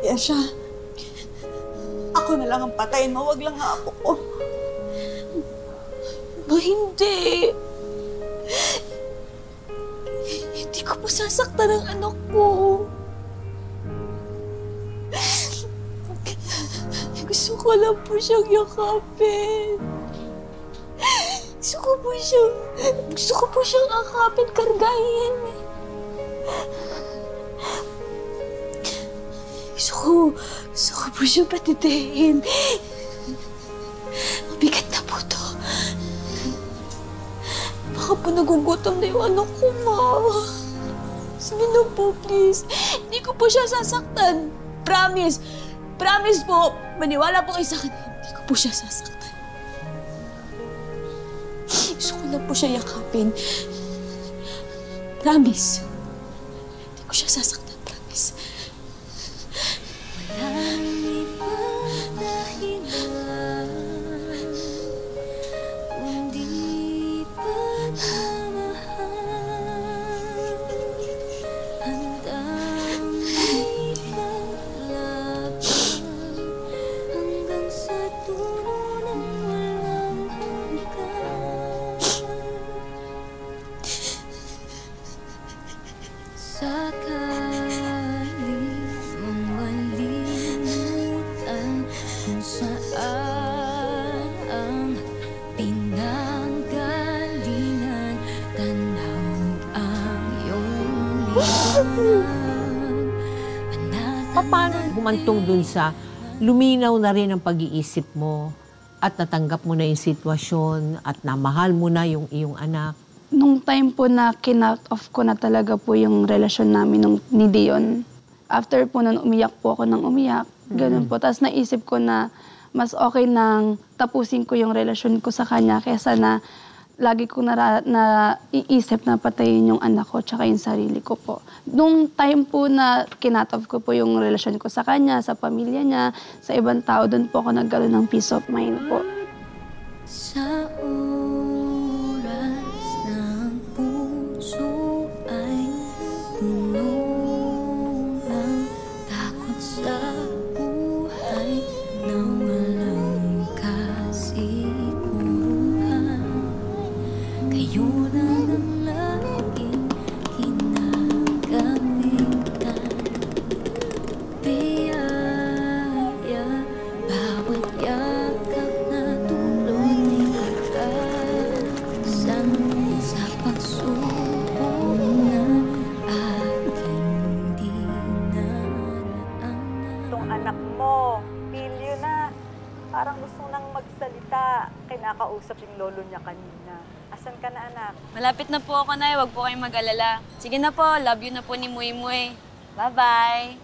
Yesha, ako na lang ang patayin mo, wag lang nga ako ko. Ma, hindi. Hindi ko po sasaktan ang anak ko. Gusto ko lang po siyang yakapin. Gusto ko po siyang akapin, kargahin. Gusto ko po siyang patitihin. Mabigat na po to. Baka po nagugutom na yung anak ko, ma. Sige na po, please. Hindi ko po siya sasaktan. Promise. Promise po. Maniwala po kayo sa akin. Hindi ko po siya sasaktan. Gusto ko lang po siya yakapin. Promise. Hindi ko siya sasaktan. Promise. Paano humantong dun sa luminaw na rin ang pag-iisip mo at natanggap mo na yung sitwasyon at namahal mo na yung iyong anak? Nung time po na kinut off ko na talaga po yung relasyon namin ni Dion, after po nun umiyak po ako ng umiyak, ganun po. Tapos naisip ko na mas okay nang tapusin ko yung relasyon ko sa kanya kaysa na lagi ko iisip na patayin yung anak ko tsaka yung sarili ko po. Nung time po na kinut off ko po yung relasyon ko sa kanya, sa pamilya niya, sa ibang tao, doon po ako nagkaroon ng peace of mind po. Sa oras ng puso ay puno ng takot sa buhay na walang kasiguruhan. Kayo lang ang laging kinagamitan. Biyaya, bawat yakap na dulot ay pag-asa sa pagsubok na aking dinaraanan. Itong anak mo, pilyo na. Parang gusto nang magsalita. Kinakausap yung lolo niya kanina. Asan ka na, anak? Malapit na po ako, Nay. Huwag po kayong mag-alala. Sige na po, love you na po ni Muy Muy. Bye-bye.